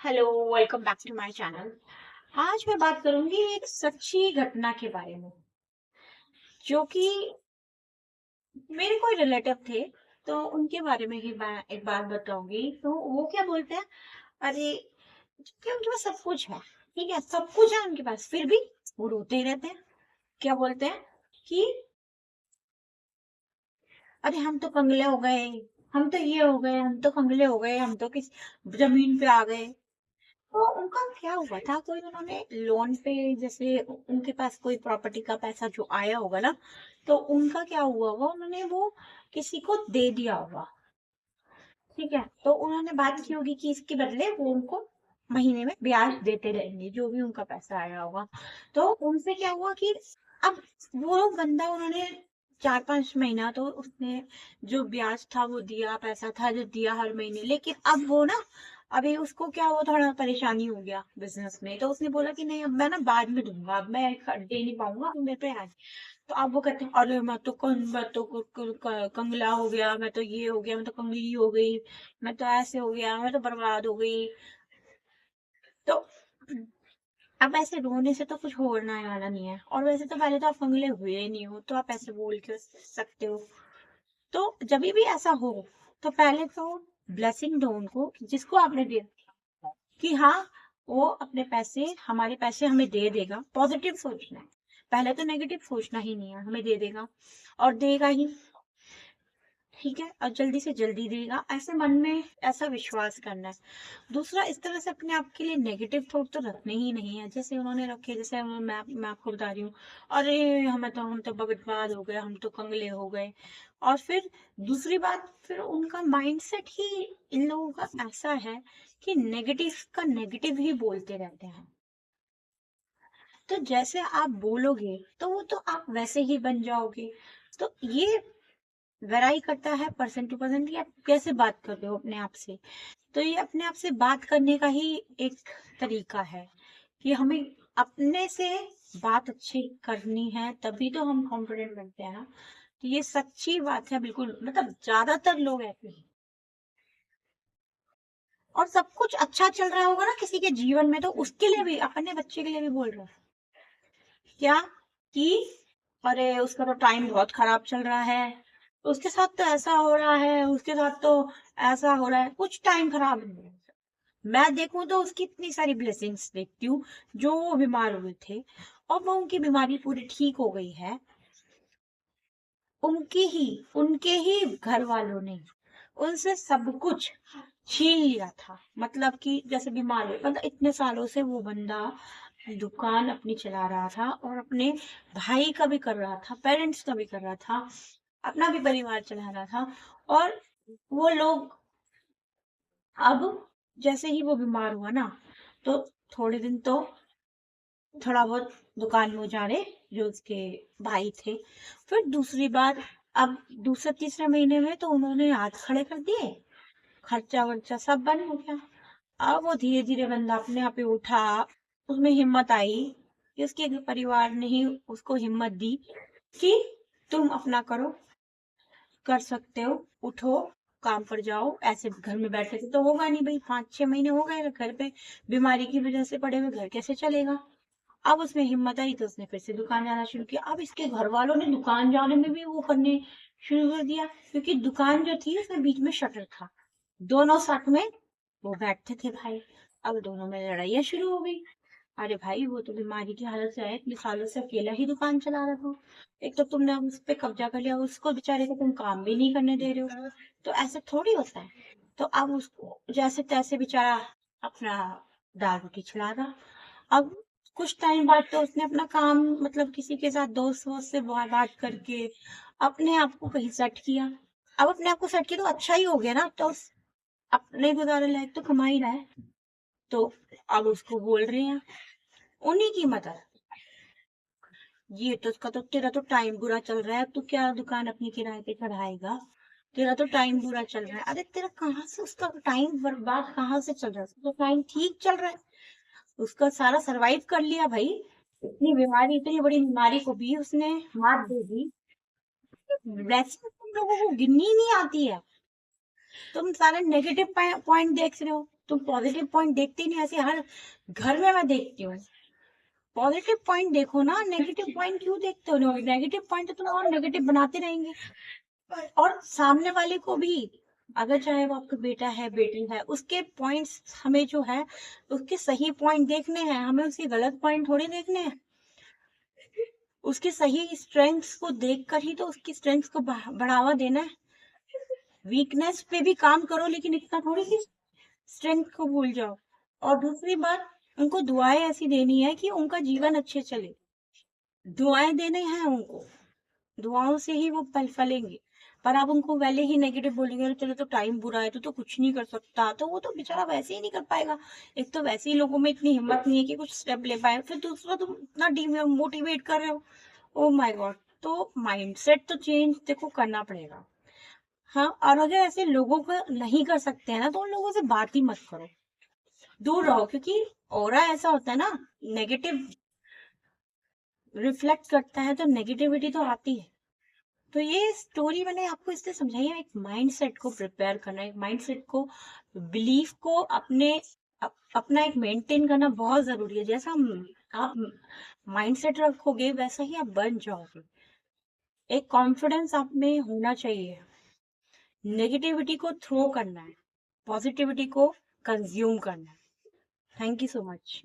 Hello, welcome back to my channel. आज मैं बात करूंगी एक सच्ची घटना के बारे में, जो कि मेरे कोई रिलेटिव थे। तो उनके बारे में ही मैं एक बात बताऊंगी। तो वो क्या बोलते हैं, अरे कि उनके पास सब कुछ है, ठीक है, सब कुछ है उनके पास, फिर भी वो रोते ही रहते हैं। क्या बोलते हैं कि अरे हम तो कंगले हो गए, हम तो ये हो गए, हम तो कंगले हो गए, हम तो किस जमीन पे आ गए। तो उनका क्या हुआ था, कोई उन्होंने लोन पे, जैसे उनके पास कोई प्रॉपर्टी का पैसा जो आया होगा ना, तो उनका क्या हुआ होगा, उन्होंने वो किसी को दे दिया होगा। ठीक है, तो उन्होंने बात की होगी कि इसके बदले वो उनको महीने में ब्याज देते रहेंगे जो भी उनका पैसा आया होगा। तो उनसे क्या हुआ कि अब वो बंदा, उन्होंने 4-5 महीना तो उसने जो ब्याज था वो दिया, पैसा था जो दिया हर महीने, लेकिन अब वो ना, अभी उसको क्या हुआ, थोड़ा परेशानी हो गया बिजनेस में। तो उसने बोला कि नहीं, अब मैं ना बाद में दूंगा, अब मैं दे नहीं पाऊंगा, अब मेरे पे आज। तो अब वो कहते हैं, अरे मैं तो कंगला हो गया, मैं तो ये हो गया, मैं तो कंगली हो गई, मैं तो ऐसे हो गया, मैं तो बर्बाद हो गई। तो अब ऐसे रोने से तो कुछ होने वाला नहीं है, और वैसे तो पहले तो आप कंगले हुए ही नहीं हो, तो आप ऐसे बोल के सकते हो। तो जब भी ऐसा हो, तो पहले तो ब्लेसिंग दो उनको, जिसको आपने दिया, कि हाँ, वो अपने पैसे, हमारे पैसे हमें दे देगा। पॉजिटिव सोचना है, पहले तो नेगेटिव सोचना ही नहीं है, हमें दे देगा और देगा ही। ठीक है, और जल्दी से जल्दी देगा, ऐसे मन में ऐसा विश्वास करना है। दूसरा, इस तरह से अपने आप के लिए नेगेटिव थॉट तो रखने ही नहीं है, जैसे उन्होंने रखे, जैसे मैं आपको बता रही हूँ, अरे हम तो बर्बाद हो गए, हम तो कंगले हो गए। और फिर दूसरी बात, फिर उनका माइंडसेट ही इन लोगों का ऐसा है कि नेगेटिव का नेगेटिव ही बोलते रहते हैं। तो जैसे आप बोलोगे तो वो तो आप वैसे ही बन जाओगे। तो ये वेराई करता है पर्सन टू पर्सन कि आप कैसे बात कर रहे हो अपने आप से। तो ये अपने आप से बात करने का ही एक तरीका है कि हमें अपने से बात अच्छी करनी है, तभी तो हम कॉन्फिडेंट बनते हैं ना। तो ये सच्ची बात है, बिल्कुल, मतलब ज्यादातर लोग ऐसे हैं। और सब कुछ अच्छा चल रहा होगा ना किसी के जीवन में, तो उसके लिए भी, अपने बच्चे के लिए भी बोल रहा है क्या, कि अरे उसका तो टाइम बहुत खराब चल रहा है, उसके साथ तो ऐसा हो रहा है, उसके साथ तो ऐसा हो रहा है। कुछ टाइम खराब नहीं है, मैं देखूं तो उसकी इतनी सारी ब्लेसिंग्स देखती हूँ। जो वो बीमार हुए थे और वो उनकी बीमारी पूरी ठीक हो गई है, उनके ही घर वालों ने उनसे सब कुछ छीन लिया था। मतलब कि जैसे बीमार हुए, मतलब इतने सालों से वो बंदा दुकान अपनी चला रहा था, और अपने भाई का भी कर रहा था, पेरेंट्स का भी कर रहा था, अपना भी परिवार चला रहा था। और वो लोग, अब जैसे ही वो बीमार हुआ ना, तो थोड़े दिन तो थोड़ा बहुत दुकान में उजाड़े जो उसके भाई थे। फिर दूसरी बार, अब दूसरे तीसरे महीने में तो उन्होंने हाथ खड़े कर दिए, खर्चा वर्चा सब बंद हो गया। अब वो धीरे धीरे बंदा अपने आप ही उठा, उसमें हिम्मत आई, कि उसके परिवार ने ही उसको हिम्मत दी कि तुम अपना करो, कर सकते हो, उठो, काम पर जाओ। ऐसे घर में बैठे थे तो होगा नहीं भाई, 5-6 महीने हो गए घर पे, बीमारी की वजह से पड़े हुए, घर कैसे चलेगा। अब उसमें हिम्मत आई तो उसने फिर से दुकान जाना शुरू किया। अब इसके घर वालों ने दुकान जाने में भी वो करने शुरू कर दिया, क्योंकि दुकान जो थी उसमें बीच में शटर था, दोनों साथ में वो बैठते थे भाई। अब दोनों में लड़ाइयाँ शुरू हो गई। अरे भाई, वो तो बीमारी की हालत से आया, इतने सालों से अकेला ही दुकान चला रहा था, एक तो तुमने अब उस पे कब्जा कर लिया, उसको बेचारे को तुम काम भी नहीं करने दे रहे हो। तो ऐसे थोड़ी होता है। तो अब उसको जैसे तैसे बेचारा अपना दाल रोटी चला रहा। अब कुछ टाइम बाद तो उसने अपना काम, मतलब किसी के साथ दोस्त वोस्त से बात करके अपने आप को कहीं सेट किया। अब अपने आप को सेट किया तो अच्छा ही हो गया ना, तो अपने गुजारे लायक तो कमा ही रहा है। तो अब उसको बोल रहे हैं उन्हीं की मदद, ये तो उसका तो, तेरा तो टाइम बुरा चल रहा है, तू क्या दुकान अपनी किराए पे चढ़ाएगा, तेरा तो टाइम बुरा चल रहा है। अरे तेरा कहाँ से, उसका टाइम बर्बाद कहाँ से चल रहा है, उसका तो टाइम ठीक चल रहा है, उसका सारा सरवाइव कर लिया भाई। इतनी बीमारी, इतनी बड़ी बीमारी को भी उसने मात दे दी। वैसे तुम लोगों को गिननी ही नहीं आती है, तुम सारे नेगेटिव पॉइंट देख रहे हो। तुम पॉजिटिव पॉइंट देखते ही नहीं, ऐसे हर घर में मैं देखती हूँ। पॉजिटिव पॉइंट देखो ना, नेगेटिव पॉइंट क्यों देखते हो? नेगेटिव पॉइंट तो तुम और नेगेटिव बनाते रहेंगे। और सामने वाले को भी, अगर चाहे वो आपका बेटा है बेटी है, उसके पॉइंट्स हमें जो है उसके सही पॉइंट देखने हैं, हमें उसके गलत पॉइंट थोड़ी देखने हैं। उसके सही स्ट्रेंथ्स को देखकर ही तो उसकी स्ट्रेंथ्स को बढ़ावा देना है। वीकनेस पे भी काम करो, लेकिन इतना थोड़ी कि स्ट्रेंथ को भूल जाओ। और दूसरी बात, उनको दुआएं ऐसी देनी है कि उनका जीवन अच्छे चले। दुआएं देने हैं उनको, दुआओं से ही वो पल फलेंगे। पर आप उनको पहले ही नेगेटिव बोलेंगे, "अरे तेरा तो टाइम बुरा है, तू तो कुछ नहीं कर सकता", तो वो तो बेचारा वैसे ही नहीं कर पाएगा। एक तो वैसे ही लोगों में इतनी हिम्मत नहीं है कि कुछ स्टेप ले पाए, फिर दूसरा तुम इतना डिमोटिवेट कर रहे हो। Oh my God. तो माइंडसेट तो चेंज देखो करना पड़ेगा। हाँ, और अगर ऐसे लोगों को नहीं कर सकते हैं ना, तो उन लोगों से बात ही मत करो, दूर रहो। क्योंकि ऑरा ऐसा होता है ना, नेगेटिव रिफ्लेक्ट करता है, तो नेगेटिविटी तो आती है। तो ये स्टोरी मैंने आपको इसलिए समझाई है, एक माइंडसेट को प्रिपेयर करना, एक माइंडसेट को, बिलीफ को अपना एक मेंटेन करना बहुत जरूरी है। जैसा आप माइंडसेट रखोगे वैसा ही आप बन जाओगे। एक कॉन्फिडेंस आप में होना चाहिए। नेगेटिविटी को थ्रो करना है, पॉजिटिविटी को कंज्यूम करना है। Thank you so much.